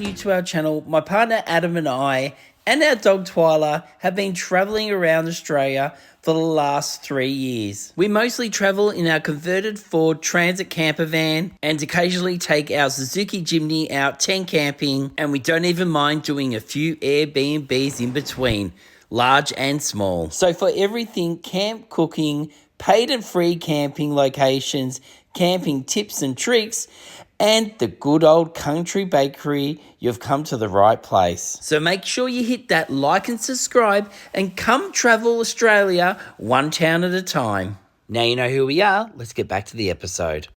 new to our channel, my partner Adam and I and our dog Twyla have been travelling around Australia for the last 3 years. We mostly travel in our converted Ford Transit camper van and occasionally take our Suzuki Jimny out tent camping, and we don't even mind doing a few AirBnBs in between, large and small. So for everything camp cooking, paid and free camping locations, camping tips and tricks, and the good old country bakery, you've come to the right place. So make sure you hit that like and subscribe and come travel Australia one town at a time. Now you know who we are. Let's get back to the episode.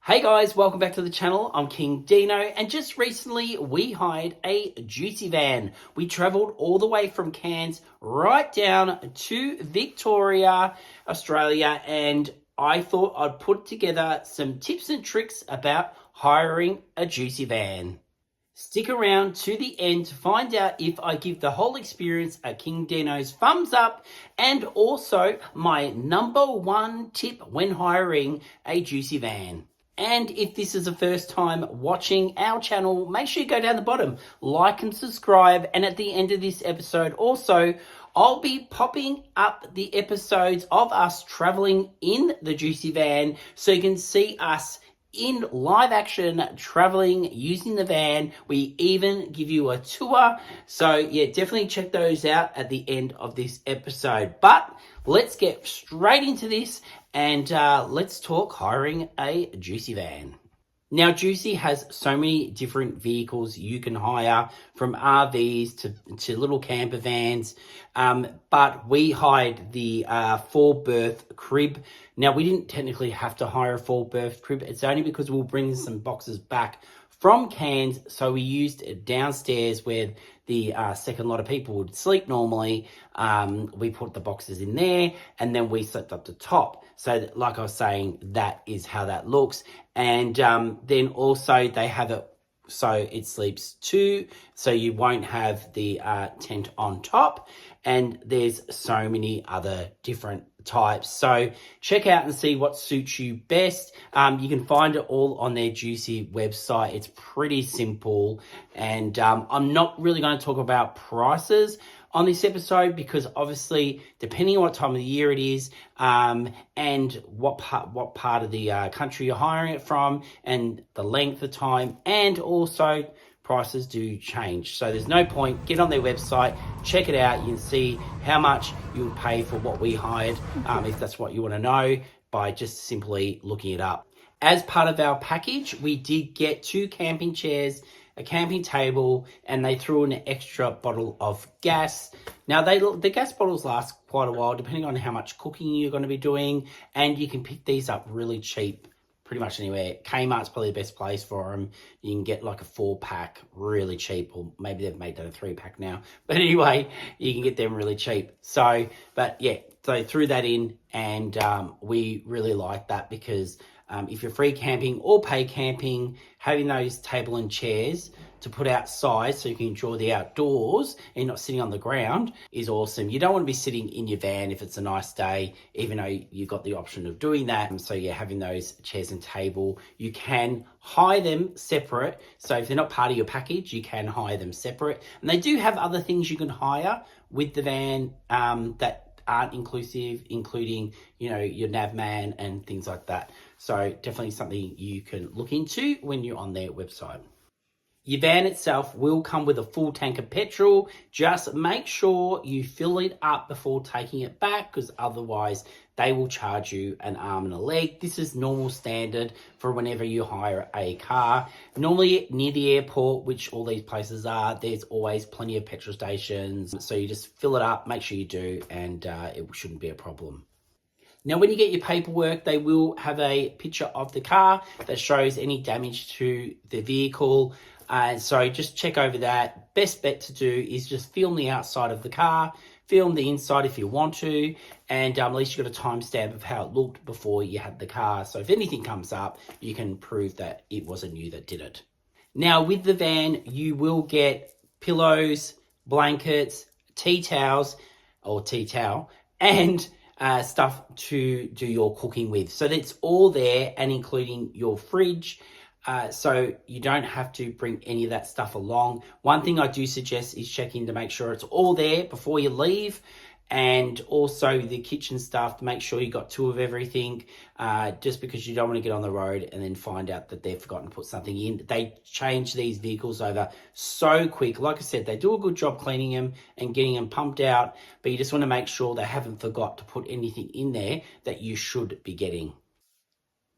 Hey guys, welcome back to the channel. I'm King Dino, and just recently we hired a Jucy van. We travelled all the way from Cairns right down to Victoria, Australia, and I thought I'd put together some tips and tricks about hiring a Jucy van. Stick around to the end to find out if I give the whole experience a King Dino's thumbs up, and also my number one tip when hiring a Jucy van. And if this is the first time watching our channel, make sure you go down the bottom, like and subscribe. And at the end of this episode also, I'll be popping up the episodes of us traveling in the Jucy van so you can see us in live action traveling using the van. We even give you a tour. So yeah, definitely check those out at the end of this episode. But let's get straight into this and let's talk hiring a Jucy van. Now, Jucy has so many different vehicles you can hire, from RVs to little camper vans, but we hired the 4-berth crib. Now, we didn't technically have to hire a 4-berth crib. It's only because we'll bring some boxes back from Cairns, so we used it downstairs where the second lot of people would sleep normally. We put the boxes in there, and then we slept up the top. So like I was saying, that is how that looks. And then also they have it so it sleeps two, so you won't have the tent on top. And there's so many other different types. So check out and see what suits you best. You can find it all on their Jucy website. It's pretty simple. And I'm not really going to talk about prices on this episode, because obviously depending on what time of the year it is, and what part of the country you're hiring it from, and the length of time, and also prices do change. So there's no point. Get on their website, check it out. You can see how much you would pay for what we hired, if that's what you want to know, by just simply looking it up. As part of our package, we did get 2 camping chairs, a camping table, and they threw in an extra bottle of gas. Now, the gas bottles last quite a while, depending on how much cooking you're going to be doing, and you can pick these up really cheap pretty much anywhere. Kmart's probably the best place for them. You can get like a 4-pack really cheap, or maybe they've made that a 3-pack now. But anyway, you can get them really cheap. So, but yeah, so threw that in, and we really like that because if you're free camping or pay camping, having those table and chairs to put outside so you can enjoy the outdoors and not sitting on the ground is awesome. You don't want to be sitting in your van if it's a nice day, even though you've got the option of doing that. So yeah, having those chairs and table, you can hire them separate. So if they're not part of your package, you can hire them separate. And they do have other things you can hire with the van that aren't inclusive, including, you know, your navman and things like that. So definitely something you can look into when you're on their website. Your van itself will come with a full tank of petrol. Just make sure you fill it up before taking it back, because otherwise they will charge you an arm and a leg. This is normal standard for whenever you hire a car. Normally near the airport, which all these places are, there's always plenty of petrol stations. So you just fill it up, make sure you do, and it shouldn't be a problem. Now, when you get your paperwork, they will have a picture of the car that shows any damage to the vehicle. So just check over that. Best bet to do is just film the outside of the car, film the inside if you want to, and at least you've got a timestamp of how it looked before you had the car. So if anything comes up, you can prove that it wasn't you that did it. Now, with the van, you will get pillows, blankets, tea towels, and stuff to do your cooking with. So that's all there, and including your fridge, So you don't have to bring any of that stuff along. One thing I do suggest is checking to make sure it's all there before you leave, and also the kitchen stuff to make sure you got two of everything, just because you don't want to get on the road and then find out that they've forgotten to put something in. They change these vehicles over so quick. Like I said, they do a good job cleaning them and getting them pumped out, but you just want to make sure they haven't forgot to put anything in there that you should be getting.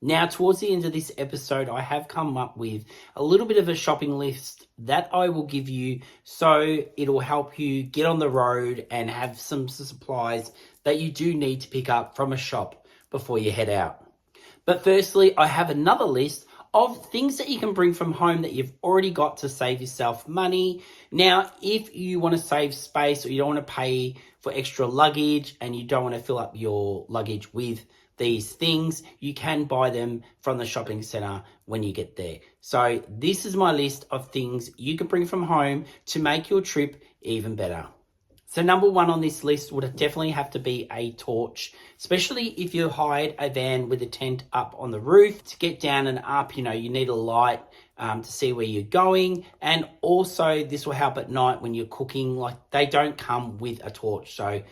Now, towards the end of this episode, I have come up with a little bit of a shopping list that I will give you, so it'll help you get on the road and have some supplies that you do need to pick up from a shop before you head out. But firstly, I have another list of things that you can bring from home that you've already got to save yourself money. Now, if you want to save space, or you don't want to pay for extra luggage and you don't want to fill up your luggage with these things, you can buy them from the shopping center when you get there. So this is my list of things you can bring from home to make your trip even better. So number one on this list would definitely have to be a torch, especially if you hired a van with a tent up on the roof. To get down and up, you need a light to see where you're going. And also this will help at night when you're cooking. Like, they don't come with a torch. So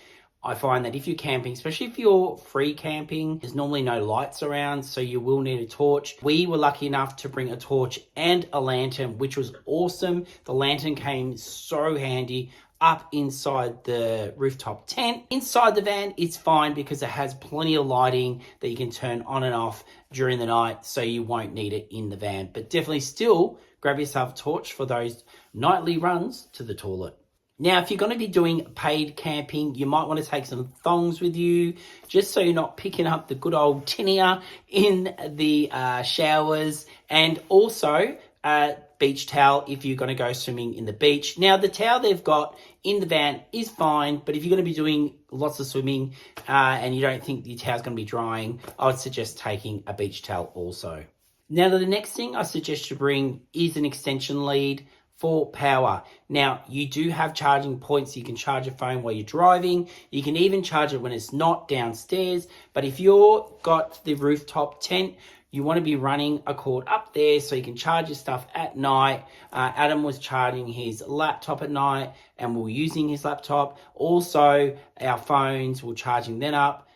I find that if you're camping, especially if you're free camping, there's normally no lights around, so you will need a torch. We were lucky enough to bring a torch and a lantern, which was awesome. The lantern came so handy up inside the rooftop tent. Inside the van, it's fine because it has plenty of lighting that you can turn on and off during the night, so you won't need it in the van. But definitely still grab yourself a torch for those nightly runs to the toilet. Now, if you're going to be doing paid camping, you might want to take some thongs with you, just so you're not picking up the good old tinea in the showers, and also a beach towel if you're going to go swimming in the beach. Now, the towel they've got in the van is fine, but if you're going to be doing lots of swimming and you don't think your towel's going to be drying, I would suggest taking a beach towel also. Now, the next thing I suggest you bring is an extension lead for power. Now, you do have charging points. You can charge your phone while you're driving. You can even charge it when it's not downstairs. But if you've got the rooftop tent, you want to be running a cord up there so you can charge your stuff at night. Adam was charging his laptop at night and we were using his laptop. Also, our phones were charging them up.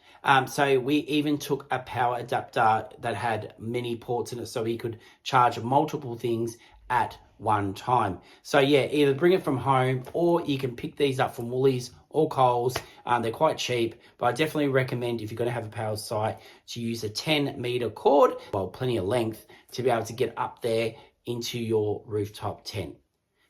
So we even took a power adapter that had many ports in it so we could charge multiple things at one time. So yeah, either bring it from home or you can pick these up from Woolies or Coles. They're quite cheap, but I definitely recommend, if you're going to have a power site, to use a 10-meter cord, well, plenty of length, to be able to get up there into your rooftop tent.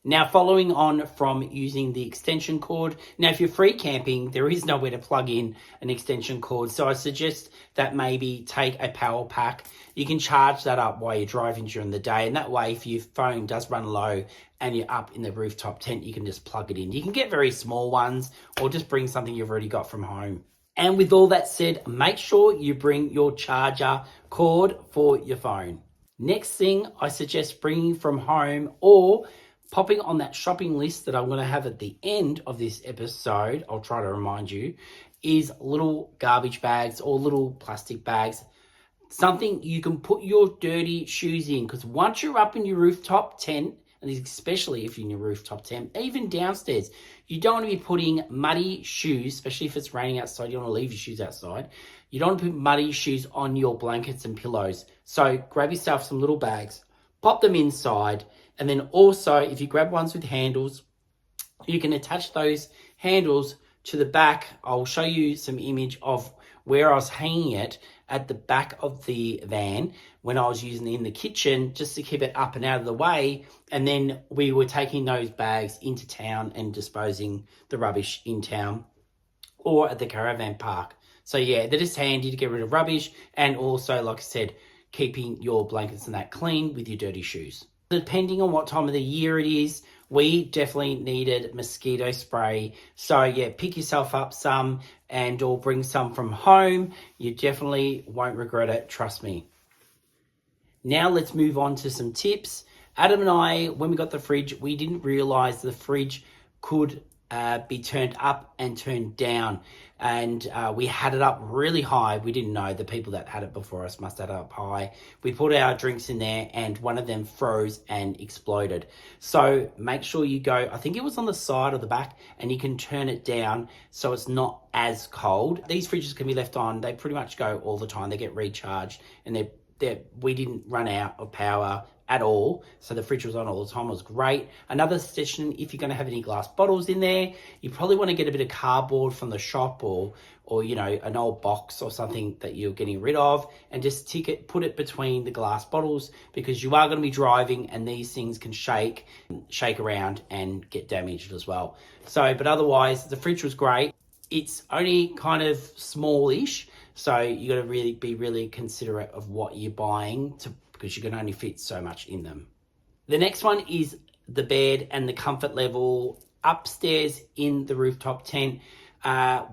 Now, following on from using the extension cord, now if you're free camping, there is nowhere to plug in an extension cord. So I suggest that maybe take a power pack. You can charge that up while you're driving during the day. And that way, if your phone does run low and you're up in the rooftop tent, you can just plug it in. You can get very small ones or just bring something you've already got from home. And with all that said, make sure you bring your charger cord for your phone. Next thing I suggest bringing from home, or popping on that shopping list that I'm going to have at the end of this episode, I'll try to remind you, is little garbage bags or little plastic bags. Something you can put your dirty shoes in, because once you're up in your rooftop tent, and especially if you're in your rooftop tent, even downstairs, you don't want to be putting muddy shoes, especially if it's raining outside, you don't want to leave your shoes outside. You don't want to put muddy shoes on your blankets and pillows. So grab yourself some little bags, pop them inside, and then also, if you grab ones with handles, you can attach those handles to the back. I'll show you some image of where I was hanging it at the back of the van when I was using it in the kitchen, just to keep it up and out of the way. And then we were taking those bags into town and disposing the rubbish in town or at the caravan park. So yeah, they're just handy to get rid of rubbish, and also, like I said, keeping your blankets and that clean with your dirty shoes. Depending on what time of the year it is, we definitely needed mosquito spray. So yeah, pick yourself up some or bring some from home. You definitely won't regret it, trust me. Now let's move on to some tips. Adam and I, when we got the fridge, we didn't realize the fridge could be turned up and turned down. And we had it up really high. We didn't know. The people that had it before us must have had it up high. We put our drinks in there and one of them froze and exploded. So make sure you go, I think it was on the side or the back, and you can turn it down so it's not as cold. These fridges can be left on. They pretty much go all the time. They get recharged, and we didn't run out of power at all, so the fridge was on all the time. It was great. Another suggestion, if you're going to have any glass bottles in there, you probably want to get a bit of cardboard from the shop or you know, an old box or something that you're getting rid of, and just put it between the glass bottles, because you are going to be driving and these things can shake around and get damaged as well. So, but otherwise the fridge was great. It's only kind of smallish, so you got to be really considerate of what you're buying, because you can only fit so much in them. The next one is the bed and the comfort level upstairs in the rooftop tent.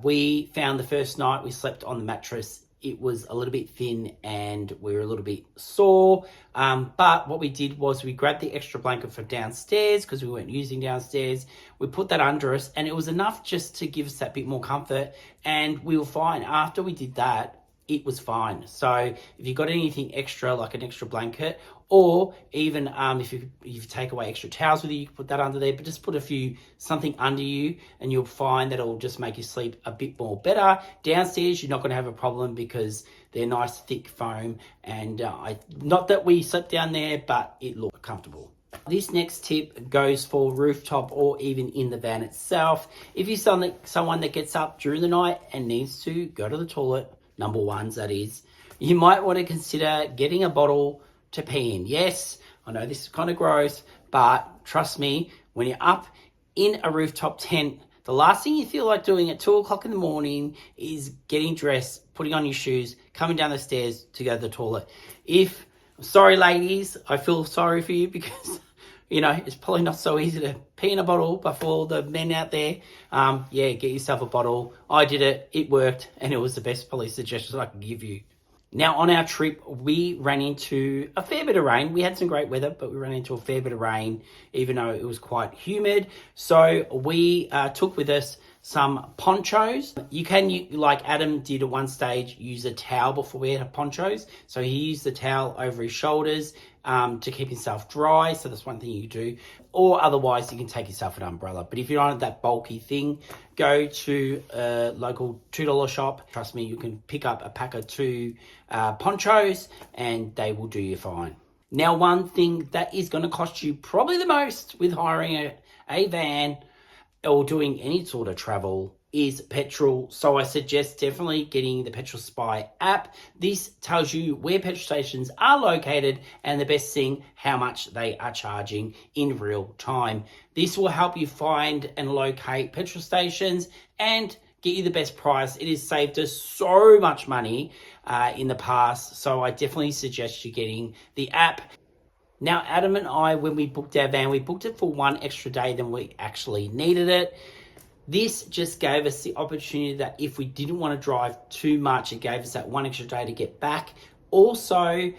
We found the first night we slept on the mattress, it was a little bit thin and we were a little bit sore. But what we did was we grabbed the extra blanket from downstairs, because we weren't using downstairs. We put that under us and it was enough just to give us that bit more comfort, and we were fine. After we did that, it was fine. So if you got anything extra, like an extra blanket, or even if you take away extra towels with you, you can put that under there, but just put something under you and you'll find that it'll just make you sleep a bit more better. Downstairs, you're not going to have a problem because they're nice thick foam, and not that we slept down there, but it looked comfortable. This next tip goes for rooftop or even in the van itself. If you're someone that gets up during the night and needs to go to the toilet, number ones that is, you might want to consider getting a bottle to pee in. Yes, I know this is kind of gross, but trust me, when you're up in a rooftop tent, the last thing you feel like doing at 2 o'clock in the morning is getting dressed, putting on your shoes, coming down the stairs to go to the toilet. Sorry ladies, I feel sorry for you, because you know, it's probably not so easy to pee in a bottle, but for all the men out there, yeah, get yourself a bottle. I did it, it worked, and it was the best probably suggestion I could give you. Now, on our trip, we ran into a fair bit of rain. We had some great weather, but we ran into a fair bit of rain, even though it was quite humid. So we took with us some ponchos. You can, like Adam did at one stage, use a towel before we had ponchos. So he used the towel over his shoulders to keep himself dry. So that's one thing you can do. Or otherwise, you can take yourself an umbrella. But if you don't have that bulky thing, go to a local $2 shop. Trust me, you can pick up a pack of 2 ponchos and they will do you fine. Now, one thing that is going to cost you probably the most with hiring a van or doing any sort of travel is petrol. So I suggest definitely getting the Petrol Spy app. This tells you where petrol stations are located, and the best thing, how much they are charging in real time. This will help you find and locate petrol stations and get you the best price. It has saved us so much money in the past. So I definitely suggest you getting the app. Now, Adam and I, when we booked our van, we booked it for 1 extra day than we actually needed it. This just gave us the opportunity that if we didn't want to drive too much, it gave us that 1 extra day to get back. Also,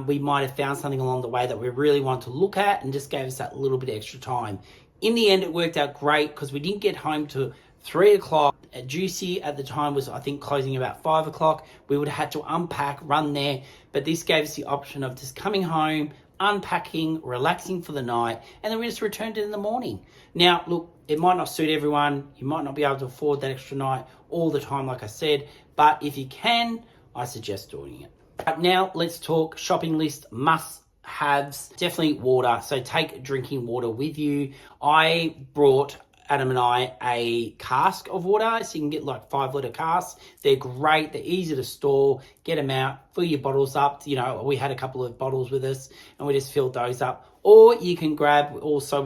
we might have found something along the way that we really want to look at, and just gave us that little bit extra time. In the end, it worked out great because we didn't get home till 3 o'clock. Jucy at the time was, I think, closing about 5 o'clock. We would have had to unpack, run there, but this gave us the option of just coming home, unpacking, relaxing for the night, and then we just returned it in the morning. Now, look, it might not suit everyone. You might not be able to afford that extra night all the time, like I said, but if you can, I suggest doing it. But now let's talk shopping list must-haves. Definitely water, so take drinking water with you. I brought Adam and I a cask of water, so you can get like 5-litre casks. They're great, they're easy to store. Get them out, fill your bottles up. You know, we had a couple of bottles with us and we just filled those up. Or you can we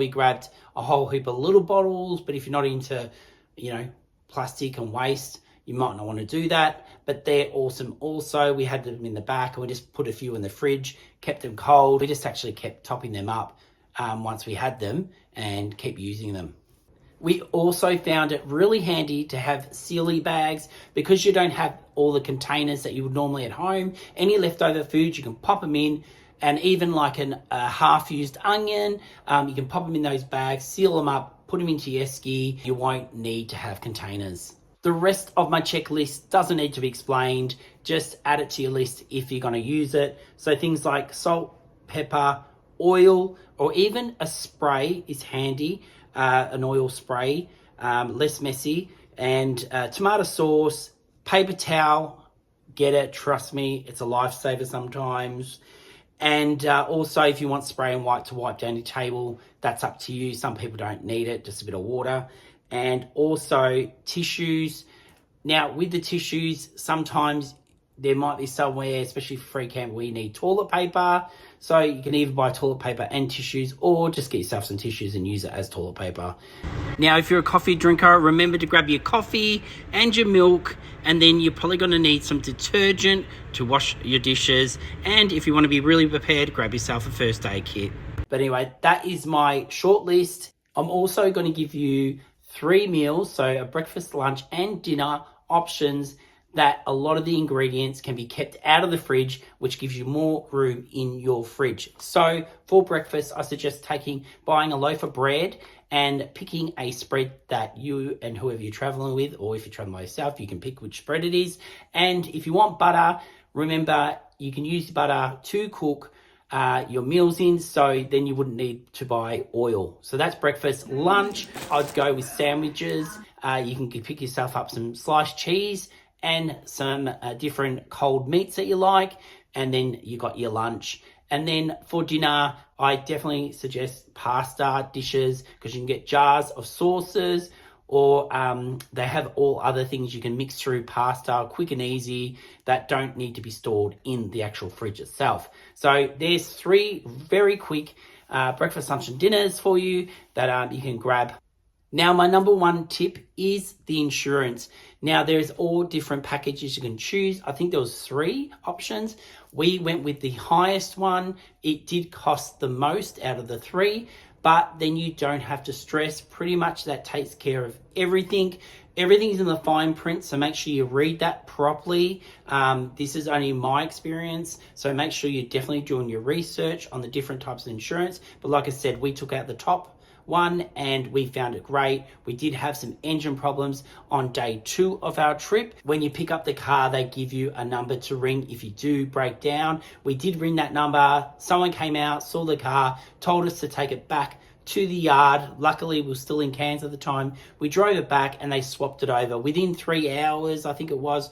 grabbed a whole heap of little bottles, but if you're not into, you know, plastic and waste, you might not want to do that, but they're awesome. Also, we had them in the back and we just put a few in the fridge, kept them cold. We just actually kept topping them up once we had them and keep using them. We also found it really handy to have sealy bags because you don't have all the containers that you would normally at home. Any leftover food, you can pop them in, and even like a half-used onion, you can pop them in those bags, seal them up, put them into your ski. You won't need to have containers. The rest of my checklist doesn't need to be explained. Just add it to your list if you're going to use it. So things like salt, pepper, oil, or even a spray is handy. An oil spray, less messy. And tomato sauce, paper towel, get it, trust me, it's a lifesaver sometimes. And also if you want spray and wipe to wipe down your table, that's up to you. Some people don't need it, just a bit of water. And also tissues. Now with the tissues, sometimes there might be somewhere, especially for free camp, where you need toilet paper. So you can either buy toilet paper and tissues, or just get yourself some tissues and use it as toilet paper. Now, if you're a coffee drinker, remember to grab your coffee and your milk, and then you're probably going to need some detergent to wash your dishes. And if you want to be really prepared, grab yourself a first aid kit. But anyway, that is my short list. I'm also going to give you 3 meals, so a breakfast, lunch, and dinner options that a lot of the ingredients can be kept out of the fridge, which gives you more room in your fridge. So for breakfast, I suggest buying a loaf of bread and picking a spread that you and whoever you're traveling with, or if you're traveling by yourself, you can pick which spread it is. And if you want butter, remember you can use butter to cook your meals in, so then you wouldn't need to buy oil. So that's breakfast. Lunch, I'd go with sandwiches. You can pick yourself up some sliced cheese and some different cold meats that you like, and then you got your lunch. And then for dinner, I definitely suggest pasta dishes, because you can get jars of sauces, or they have all other things you can mix through pasta, quick and easy, that don't need to be stored in the actual fridge itself. So there's 3 very quick breakfast, lunch, and dinners for you that you can grab. Now, my number 1 tip is the insurance. Now, there's all different packages you can choose. I think there was 3 options. We went with the highest one. It did cost the most out of the 3, but then you don't have to stress. Pretty much that takes care of everything. Everything's in the fine print, so make sure you read that properly. This is only my experience, so make sure you're definitely doing your research on the different types of insurance. But like I said, we took out the top one and we found it great. We did have some engine problems on day 2 of our trip. When you pick up the car, they give you a number to ring if you do break down. We did ring that number. Someone came out, saw the car, told us to take it back to the yard. Luckily, we were still in Cairns at the time. We drove it back and they swapped it over. Within 3 hours, I think it was,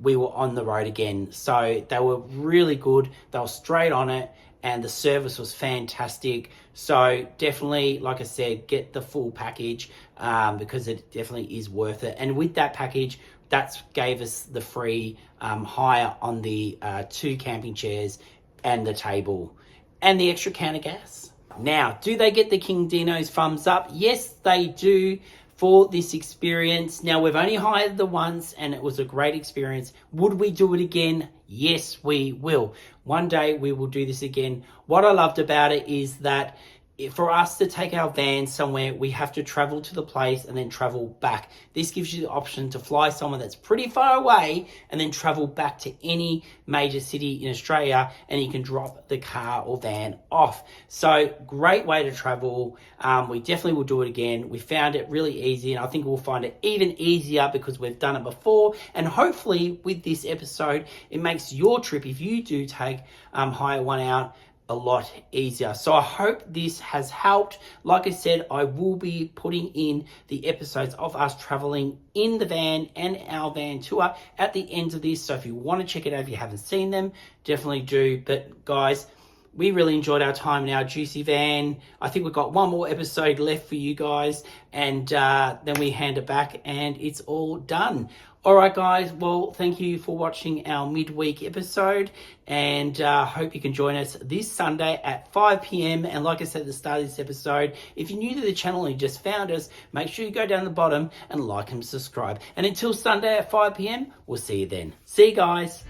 we were on the road again. So they were really good. They were straight on it, and the service was fantastic. So definitely, like I said, get the full package because it definitely is worth it. And with that package, that gave us the free hire on the 2 camping chairs and the table and the extra can of gas. Now, do they get the King Dino's thumbs up? Yes, they do for this experience. Now, we've only hired the once and it was a great experience. Would we do it again? Yes, we will. One day we will do this again. What I loved about it is that for us to take our van somewhere, we have to travel to the place and then travel back. This gives you the option to fly somewhere that's pretty far away and then travel back to any major city in Australia, and you can drop the car or van off. So great way to travel. We definitely will do it again. We found it really easy, and I think we'll find it even easier because we've done it before. And hopefully with this episode, it makes your trip, if you do take hire one out, a lot easier. So I hope this has helped. Like I said, I will be putting in the episodes of us traveling in the van and our van tour at the end of this. So if you want to check it out, if you haven't seen them, definitely do. But guys, we really enjoyed our time in our Jucy van. I think we've got one more episode left for you guys, and then we hand it back and it's all done. All right, guys. Well, thank you for watching our midweek episode, and hope you can join us this Sunday at 5 p.m. And like I said at the start of this episode, if you're new to the channel and you just found us, make sure you go down the bottom and like and subscribe. And until Sunday at 5 p.m., we'll see you then. See you guys.